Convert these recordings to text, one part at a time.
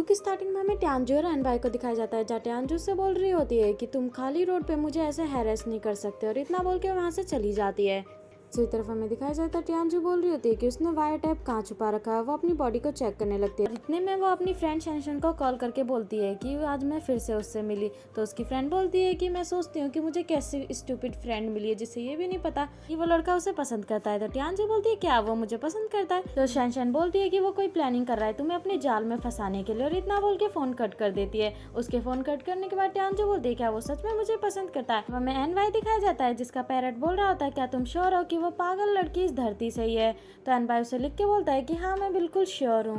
की स्टार्टिंग में हमें ट्यांजू और एनबाई को दिखाया जाता है, जहाँ ट्यांजू से बोल रही होती है कि तुम खाली रोड पे मुझे ऐसे हैरेस नहीं कर सकते, और इतना बोल के वहाँ से चली जाती है। दूसरी तरफ हमें दिखाया जाता है ट्यांजू बोल रही होती है कि उसने वायर टैप कहाँ छुपा रखा है। वो अपनी बॉडी को चेक करने लगती है। इतने में वो अपनी फ्रेंड शैनशन को कॉल करके बोलती है कि आज मैं फिर से उससे मिली। तो उसकी फ्रेंड बोलती है कि मैं सोचती हूँ कि मुझे कैसी स्टूपिड फ्रेंड मिली है जिसे ये भी नहीं पता कि वो लड़का उसे पसंद करता है। तो ट्यांजू बोलती है क्या वो मुझे पसंद करता है। तो शैनशन बोलती है कि वो कोई प्लानिंग कर रहा है तुम्हें अपने जाल में फंसाने के लिए, और इतना बोल के फोन कट कर देती है। उसके फोन कट करने के बाद ट्यांजू बोलती है क्या वो सच में मुझे पसंद करता है। हमें एनवाई दिखाया जाता है जिसका पैरट बोल रहा होता है क्या तुम श्योर हो कि वो पागल लड़की इस धरती से ही है। तो एनबाई उसे लिख के बोलता है कि हाँ मैं बिल्कुल श्योर हूँ।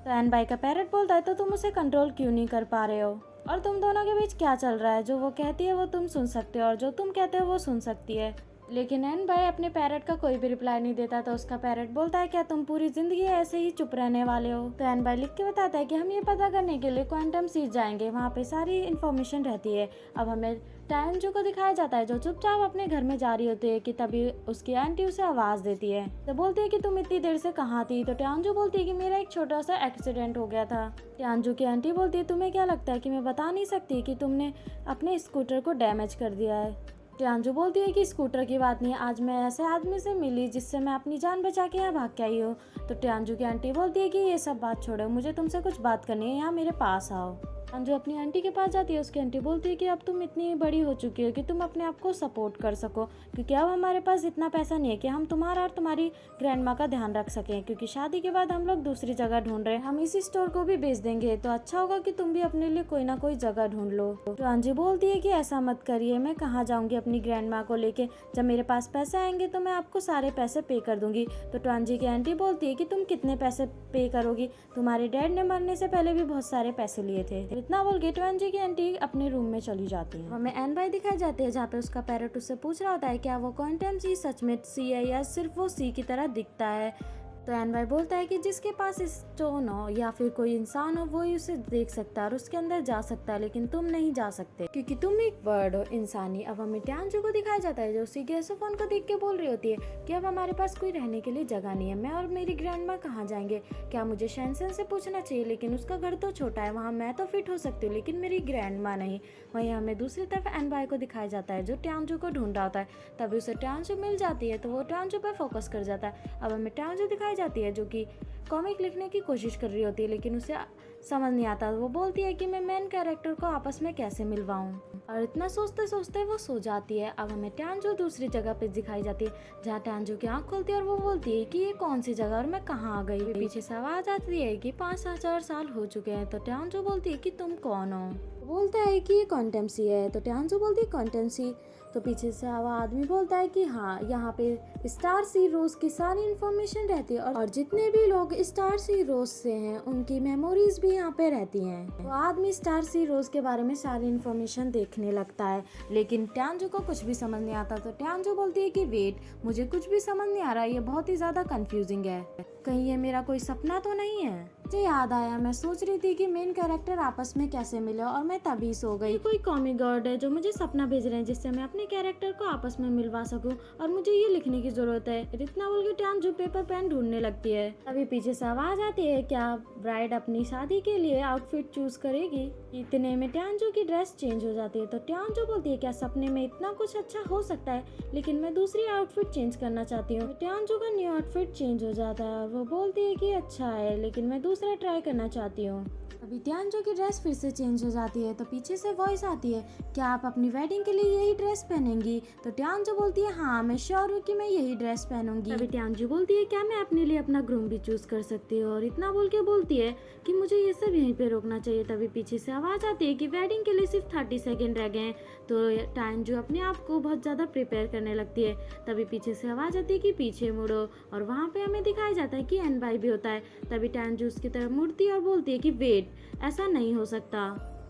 तो एनबाई का पैरट बोलता है तो तुम उसे कंट्रोल क्यों नहीं कर पा रहे हो, और तुम दोनों के बीच क्या चल रहा है। जो वो कहती है वो तुम सुन सकते हो और जो तुम कहते हो वो सुन सकती है। लेकिन एनबाई अपने पैरट का कोई भी रिप्लाई नहीं देता। तो उसका पैरट बोलता है क्या तुम पूरी जिंदगी ऐसे ही चुप रहने वाले हो। तो एनबाई लिख के बताता है कि हम ये पता करने के लिए क्वांटम सीट जाएंगे, वहाँ पे सारी इन्फॉर्मेशन रहती है। अब हमें ट्यांजू को दिखाया जाता है जो चुपचाप अपने घर में जा रही होती है कि तभी उसकी आंटी उसे आवाज देती है। तो बोलती है कि तुम इतनी देर से कहाँ थी। तो ट्यांजू बोलती है कि मेरा एक छोटा सा एक्सीडेंट हो गया था। ट्यांजू की आंटी बोलती है तुम्हें क्या लगता है कि मैं बता नहीं सकती कि तुमने अपने स्कूटर को डैमेज कर दिया है। ट्यांजू बोलती है कि स्कूटर की बात नहीं है, आज मैं ऐसे आदमी से मिली जिससे मैं अपनी जान बचा के यहाँ भाग के आई हूँ। तो ट्यांजू की आंटी बोलती है कि ये सब बात छोड़ो, मुझे तुमसे कुछ बात करनी है, यहाँ मेरे पास आओ। ट्यांजू अपनी आंटी के पास जाती है। उसकी आंटी बोलती है कि अब तुम इतनी बड़ी हो चुकी हो कि तुम अपने आप को सपोर्ट कर सको, क्योंकि अब हमारे पास इतना पैसा नहीं है कि हम तुम्हारा और तुम्हारी ग्रैंड माँ का ध्यान रख सकें, क्योंकि शादी के बाद हम लोग दूसरी जगह ढूंढ रहे हैं, हम इसी स्टोर को भी बेच देंगे, तो अच्छा होगा कि तुम भी अपने लिए कोई ना कोई जगह ढूंढ लो। ट्यांजू बोलती है कि ऐसा मत करिए, मैं कहाँ जाऊंगी अपनी ग्रैंड माँ को लेके, जब मेरे पास पैसे आएंगे तो मैं आपको सारे पैसे पे कर दूंगी। तो ट्यांजू की आंटी बोलती है कि तुम कितने पैसे पे करोगी, तुम्हारे डैड ने मरने से पहले भी बहुत सारे पैसे लिए थे। इतना बोल के ट्यांजू की आंटी अपने रूम में चली जाती है। हमें एनबाई दिखाई जाती है जहाँ पे उसका पैरट उससे पूछ रहा होता है क्या वो क्वांटम सी सच में सी है या सिर्फ वो सी की तरह दिखता है। तो एनबाई बोलता है कि जिसके पास स्टोन हो या फिर कोई इंसान हो वो ही उसे देख सकता है और उसके अंदर जा सकता है, लेकिन तुम नहीं जा सकते क्योंकि तुम एक वर्ड हो, इंसानी। अब हमें ट्यांजू को दिखाया जाता है जो उसी गैसोफोन को देख के बोल रही होती है कि अब हमारे पास कोई रहने के लिए जगह नहीं है, मैं और मेरी ग्रैंड माँ कहाँ जाएंगे। क्या मुझे शैनसन से पूछना चाहिए, लेकिन उसका घर तो छोटा है, वहाँ मैं तो फिट हो सकती हूँ लेकिन मेरी ग्रैंड माँ नहीं। वहीं हमें दूसरी तरफ एनबाई को दिखाया जाता है जो ट्यांजू को ढूंढ रहा होता है। तभी उसे ट्यांजू मिल जाती है तो वो ट्यांजू पर फोकस कर जाता है। अब हमें ट्यांजू दिखाई जाती है जो कि कॉमिक लिखने की कोशिश कर रही होती है, लेकिन उसे समझ नहीं आता। वो बोलती है कि मैं मेन कैरेक्टर को आपस में कैसे मिलवाऊं, और इतना सोचते सोचते वो सो जाती है। अब हमें ट्यांजू दूसरी जगह पे दिखाई जाती है जहाँ ट्यांजू की आंख खुलती है और वो बोलती है कि ये कौन सी जगह और मैं कहाँ आ गई। पीछे से आवाज आती है कि 5,000 साल हो चुके हैं। तो ट्यांजू बोलती है कि तुम कौन हो। बोलता है कि ये क्वांटम सी है। तो ट्यांजू बोलती है क्वांटम सी। तो पीछे से आदमी बोलता है कि हाँ यहाँ पे स्टार सी रोज की सारी इन्फॉर्मेशन रहती है, और जितने भी लोग स्टार सी रोज से हैं उनकी मेमोरीज भी यहाँ पे रहती हैं। तो आदमी स्टार सी रोज के बारे में सारी इन्फॉर्मेशन देखने लगता है, लेकिन ट्यांजू को कुछ भी समझ नहीं आता। तो ट्यांजू बोलती है कि वेट, मुझे कुछ भी समझ नहीं आ रहा, ये बहुत ही ज्यादा कंफ्यूजिंग है, कहीं ये मेरा कोई सपना तो नहीं है। मुझे याद आया, मैं सोच रही थी कि मेन कैरेक्टर आपस में कैसे मिले और मैं तभी सो गई। कोई कॉमिक गॉड है जो मुझे सपना भेज रहे हैं जिससे मैं अपने कैरेक्टर को आपस में मिलवा सकूं, और मुझे ये लिखने की जरूरत है। इतना बोल के ट्यांजू पेपर पेन ढूंढने लगती है। तभी पीछे से आवाज आती है क्या ब्राइड अपनी शादी के लिए आउटफिट चूज करेगी। इतने में ट्यांजू की ड्रेस चेंज हो जाती है। तो ट्यांजू बोलती है क्या सपने में इतना कुछ अच्छा हो सकता है, लेकिन मैं दूसरी आउटफिट चेंज करना चाहती हूँ। ट्यांजू का न्यू आउटफिट चेंज हो जाता है और वो बोलती है कि अच्छा है, लेकिन मैं दूसरा ट्राई करना चाहती हूँ। अभी ट्यांजू की ड्रेस फिर से चेंज हो जाती है। तो पीछे से वॉइस आती है क्या आप अपनी वेडिंग के लिए यही ड्रेस पहनेंगी। तो ट्यांजू बोलती है हाँ मैं श्योर हूँ कि मैं यही ड्रेस पहनूंगी। अभी ट्यांजू बोलती है क्या मैं अपने लिए अपना ग्रूम भी चूज कर सकती हूँ, और इतना बोल के बोलती है कि मुझे ये सब यहीं पे रोकना चाहिए। तभी पीछे से आवाज आती है कि वेडिंग के लिए सिर्फ 30 सेकेंड रह गए हैं। तो ट्यांजू अपने आप को बहुत ज्यादा प्रिपेयर करने लगती है। तभी पीछे से आवाज आती है कि पीछे मुड़ो, और वहाँ पे हमें दिखाया जाता है कि एनबाई भी होता है। तभी ट्यांजू उसकी तरफ मुड़ती है और बोलती है कि वेट, ऐसा नहीं हो सकता।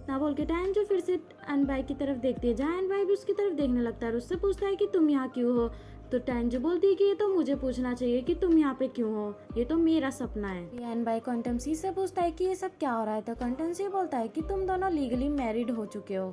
ना बोल के ट्यांजू फिर से एनबाई की तरफ देखती है जहाँ एनबाई भी उसकी तरफ देखने लगता है और उससे पूछता है कि तुम यहाँ क्यों हो। तो ट्यांजू बोलती है कि ये तो मुझे पूछना चाहिए कि तुम यहाँ पे क्यों हो, ये तो मेरा सपना है। एनबाई क्वांटम सी से पूछता है कि ये सब क्या हो रहा है। तो क्वांटम सी बोलता है कि तुम दोनों लीगली मैरिड हो चुके हो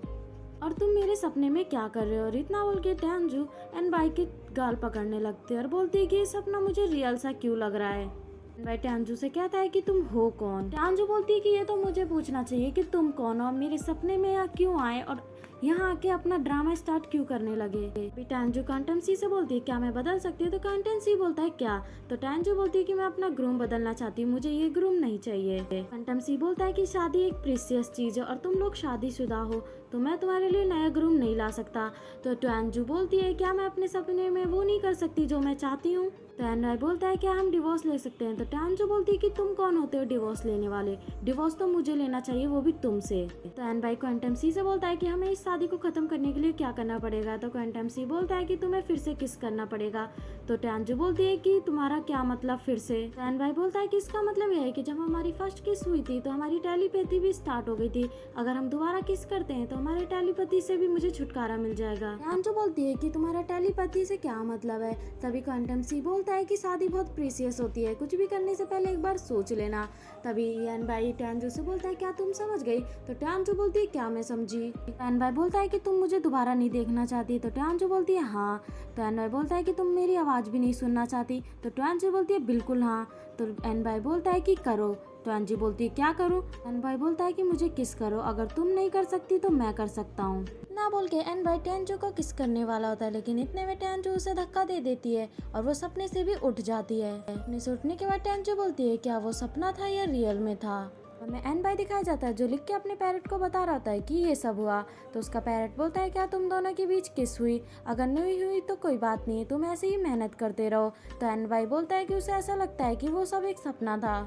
और तुम मेरे सपने में क्या कर रहे हो। और इतना बोल के ट्यांजू एनबाई के गाल पकड़ने लगते है और बोलती है कि ये सपना मुझे रियल सा क्यों लग रहा है। भाई टियांजू से कहता है कि तुम हो कौन। टियांजू बोलती है कि ये तो मुझे पूछना चाहिए कि तुम कौन हो, और मेरे सपने में यहाँ क्यों आए और यहाँ आके अपना ड्रामा स्टार्ट क्यों करने लगे। टियांजू कांटम-सी से बोलती है क्या मैं बदल सकती हूँ, तो कांटम-सी बोलता है क्या, तो टियांजू बोलती है कि मैं अपना ग्रूम बदलना चाहती हूँ, मुझे ये ग्रूम नहीं चाहिए। कांटम-सी बोलता है कि शादी एक प्रीसियस चीज है और तुम लोग शादीशुदा हो, तो मैं तुम्हारे लिए नया ग्रूम नहीं ला सकता। तो टियांजू बोलती है क्या मैं अपने सपने में वो नहीं कर सकती जो मैं चाहती हूँ। तो एनवाई बोलता है क्या हम डिवोर्स ले सकते हैं। तो टियांजू बोलती है कि तुम कौन होते हो डिवोर्स लेने वाले, डिवोर्स तो मुझे लेना चाहिए, वो भी तुमसे। तो एनवाई कांटम-सी से बोलता है कि हमें इस शादी को खत्म करने के लिए क्या करना पड़ेगा। तो कांटम-सी बोलता है कि तुम्हें फिर से किस करना पड़ेगा। तो टियांजू बोलती है कि तुम्हारा क्या मतलब फिर से। तो एनवाई बोलता है कि इसका मतलब यह है कि जब हमारी फर्स्ट किस हुई थी तो हमारी टेलीपैथी भी स्टार्ट हो गई थी, अगर हम दोबारा किस करते हैं तो हमारे टेलीपैथी से भी मुझे छुटकारा मिल जाएगा। टियांजू बोलती है कि तुम्हारा टेलीपैथी से क्या मतलब है। तभी कांटम-सी बोलता है कि शादी बहुत प्रीसियस होती है, कुछ भी करने से पहले एक बार सोच लेना। तभी एनवाई टियांजू से बोलता है क्या तुम समझ गई। तो टियांजू बोलती है क्या मैं समझी। एनवाई बोलता है कि तुम मुझे दोबारा नहीं देखना चाहती। तो टियांजू बोलती है हाँ। तो एनवाई बोलता है कि तुम मेरी आवाज भी नहीं सुनना चाहती। तो टियांजू बोलती है बिल्कुल हाँ। तो एनवाई बोलता है कि करो। तो एनजी बोलती है क्या करूं। एनवाई बोलता है कि मुझे किस करो, अगर तुम नहीं कर सकती तो मैं कर सकता हूँ। ना बोल के एनवाई टियांजू को किस करने वाला होता है, लेकिन इतने में टियांजू उसे धक्का दे देती है और वो सपने से भी उठ जाती है। सपने से उठने के बाद टियांजू बोलती है क्या वो सपना था या रियल में था। हमें एनवाई दिखाया जाता है जो लिख के अपने पैरेट को बता रहा होता है कि ये सब हुआ। तो उसका पैरेट बोलता है क्या तुम दोनों के बीच किस हुई, अगर नहीं हुई तो कोई बात नहीं, तुम ऐसे ही मेहनत करते रहो। तो एनवाई बोलता है कि उसे ऐसा लगता है कि वो सब एक सपना था।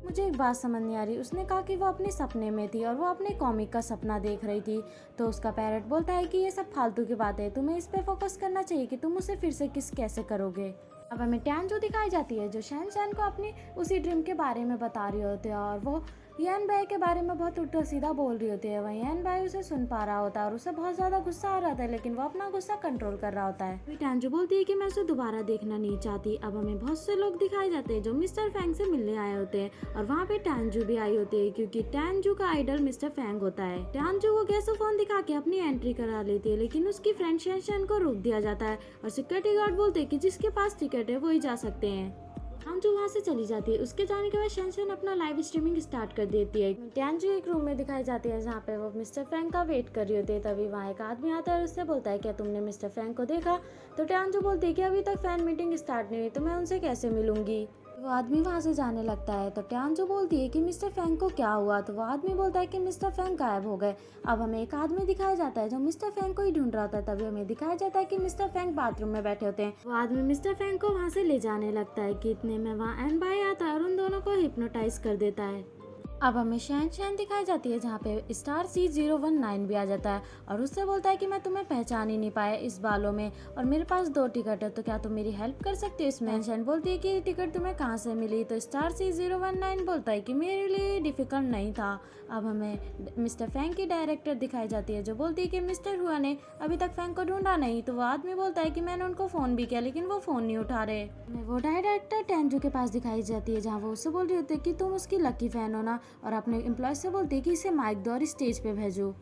मुझे एक बात समझ नहीं आ रही। उसने कहा कि वो अपने सपने में थी और वो अपने कॉमिक का सपना देख रही थी। तो उसका पैरेट बोलता है कि ये सब फालतू की बात है, तुम्हें इस पे फोकस करना चाहिए कि तुम उसे फिर से किस कैसे करोगे। अब हमें टियांजू दिखाई जाती है जो शैन को अपनी उसी ड्रीम के बारे में बता रही होती है और वो एनवाई के बारे में बहुत उल्टा सीधा बोल रही होती है। वहीं एनवाई उसे सुन पा रहा होता है और उसे बहुत ज्यादा गुस्सा आ रहा था, लेकिन वो अपना गुस्सा कंट्रोल कर रहा होता है। टियांजू बोलती है कि मैं उसे दोबारा देखना नहीं चाहती। अब हमें बहुत से लोग दिखाए जाते हैं जो मिस्टर फैंग से मिलने आए होते हैं और वहाँ पे टियांजू भी आई होती है क्योंकि टियांजू का आइडल मिस्टर फैंग होता है। टियांजू को गैसोफोन दिखा के अपनी एंट्री करा लेती है, लेकिन उसकी फ्रेंड शैन को रोक दिया जाता है और सिक्योरिटी गार्ड बोलते हैं कि जिसके पास टिकट है वो ही जा सकते हैं। टियांजू वहाँ से चली जाती है। उसके जाने के बाद शैन अपना लाइव स्ट्रीमिंग स्टार्ट कर देती है। टियांजू एक रूम में दिखाई जाती है जहाँ पे वो मिस्टर फैंग का वेट कर रही होती है। तभी वहाँ एक आदमी आता है और उससे बोलता है क्या तुमने मिस्टर फैंग को देखा। तो टियांजू बोलती है कि अभी तक फैन मीटिंग स्टार्ट नहीं हुई तो मैं उनसे कैसे मिलूंगी। वो आदमी वहाँ से जाने लगता है। तो टियांजू बोलती है कि मिस्टर फैंग को क्या हुआ। तो वो आदमी बोलता है कि मिस्टर फैंग गायब हो गए। अब हमें एक आदमी दिखाया जाता है जो मिस्टर फैंग को ही ढूंढ रहा होता है। तभी हमें दिखाया जाता है कि मिस्टर फैंग बाथरूम में बैठे होते हैं। वो आदमी मिस्टर फैंग को वहाँ से ले जाने लगता है कि इतने में वहाँ एनवाई आता है और उन दोनों को हिप्नोटाइज कर देता है। अब हमें शैन दिखाई जाती है जहाँ पे स्टार C019 भी आ जाता है और उससे बोलता है कि मैं तुम्हें पहचान ही नहीं पाया इस बालों में और मेरे पास 2 टिकट है, तो क्या तुम मेरी हेल्प कर सकते हो इसमें। शैन बोलती है कि ये टिकट तुम्हें कहाँ से मिली। तो स्टार C019 बोलता है कि मेरे लिए डिफिकल्ट नहीं था। अब हमें मिस्टर फैंग की डायरेक्टर दिखाई जाती है जो बोलती है कि मिस्टर हुआ ने अभी तक फैंग को ढूंढा नहीं। तो वो आदमी बोलता है कि मैंने उनको फ़ोन भी किया लेकिन वो फ़ोन नहीं उठा रहे। वो डायरेक्टर टियांजू के पास दिखाई जाती है जहाँ वो उससे बोल रही होती है कि तुम उसकी लकी फैन हो ना, और अपने एम्प्लॉय से बोलती है कि इसे माइक दो और स्टेज पे भेजो।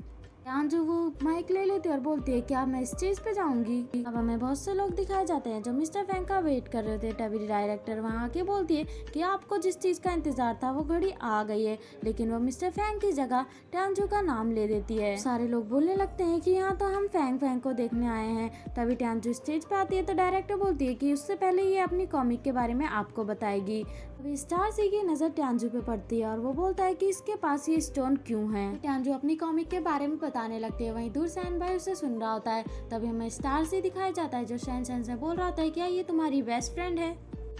टियांजू वो माइक ले लेती है और बोलती है क्या मैं स्टेज पे जाऊंगी। अब हमें बहुत से लोग दिखाए जाते हैं जो मिस्टर फैंग का वेट कर रहे थे। तभी डायरेक्टर वहाँ आके बोलती है कि आपको जिस चीज का इंतजार था वो घड़ी आ गई है, लेकिन वो मिस्टर फैंग की जगह टियांजू का नाम ले देती है। सारे लोग बोलने लगते हैं कि यहाँ तो हम फैंग को देखने आए हैं। तभी टियांजू स्टेज पे आती है तो डायरेक्टर बोलती है कि उससे पहले ये अपनी कॉमिक के बारे में आपको बताएगी। अभी स्टार सी की नजर टियांजू पे पड़ती है और वो बोलता है कि इसके पास ये स्टोन क्यों है। टियांजू अपनी कॉमिक के बारे में बताने लगती है। वहीं दूर शैन भाई उसे सुन रहा होता है। तभी हमें स्टार सी दिखाया जाता है जो शैन से बोल रहा होता है क्या ये तुम्हारी बेस्ट फ्रेंड है।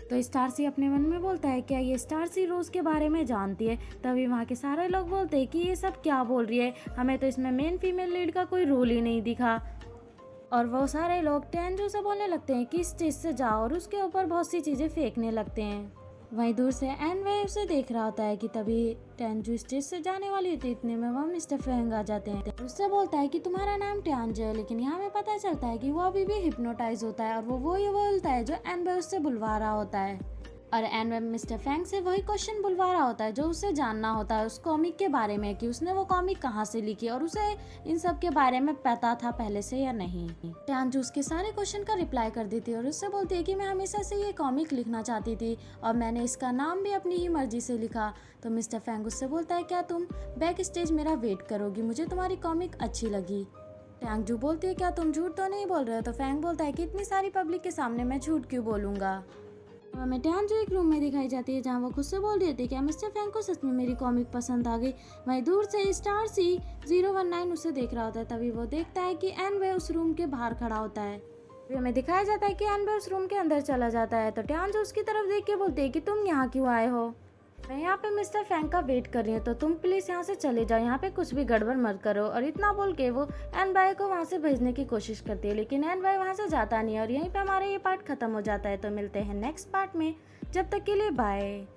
तो स्टार सी अपने मन में बोलता है क्या ये स्टार सी रोज के बारे में जानती है। तभी वहाँ के सारे लोग बोलते हैं कि ये सब क्या बोल रही है, हमें तो इसमें मेन फीमेल लीड का कोई रोल ही नहीं दिखा। और वो सारे लोग टियांजू से बोलने लगते हैं कि इस चीज से जाओ और उसके ऊपर बहुत सी चीजें फेंकने लगते हैं। वहीं दूर से एनवाई उसे देख रहा होता है कि तभी टियांजू स्टेज से जाने वाली होती है। इतने में वह मिस्टर फैंग आ जाते हैं। उससे बोलता है कि तुम्हारा नाम टियांजू है, लेकिन यहाँ में पता चलता है कि वो अभी भी हिप्नोटाइज होता है और वो ही बोलता है जो एनवाई उससे बुलवा रहा होता है। और एन मिस्टर फैंग से वही क्वेश्चन बुलवा रहा होता है जो उसे जानना होता है उस कॉमिक के बारे में, कि उसने वो कॉमिक कहाँ से लिखी और उसे इन सब के बारे में पता था पहले से या नहीं। टियानजू उसके सारे क्वेश्चन का रिप्लाई कर देती है और उससे बोलती है कि मैं हमेशा से ये कॉमिक लिखना चाहती थी और मैंने इसका नाम भी अपनी ही मर्जी से लिखा। तो मिस्टर फैंग उससे बोलता है क्या तुम बैक स्टेज मेरा वेट करोगी, मुझे तुम्हारी कॉमिक अच्छी लगी। टियानजू बोलती है क्या तुम झूठ तो नहीं बोल रहे हो। तो फैंग बोलता है कि इतनी सारी पब्लिक के सामने मैं झूठ क्यों बोलूँगा। हमें टियानजू एक रूम में दिखाई जाती है जहाँ वो खुद से बोल रही थी क्या मिस्टर फैंग को सच में मेरी कॉमिक पसंद आ गई। वहीं दूर से स्टार C019 उसे देख रहा होता है। तभी वो देखता है कि एनवे उस रूम के बाहर खड़ा होता है। फिर हमें दिखाया जाता है कि एनवे उस रूम के अंदर चला जाता है। तो टियानजू उसकी तरफ देख के बोलती है कि तुम यहाँ क्यों आए हो। मैं यहाँ पे मिस्टर फैंग का वेट कर रही हूँ, तो तुम प्लीज़ यहाँ से चले जाओ, यहाँ पे कुछ भी गड़बड़ मत करो। और इतना बोल के वो एन बाई को वहाँ से भेजने की कोशिश करती है, लेकिन एन बाई वहाँ से जाता नहीं है। और यहीं पे हमारा ये पार्ट खत्म हो जाता है। तो मिलते हैं नेक्स्ट पार्ट में, जब तक के लिए बाय।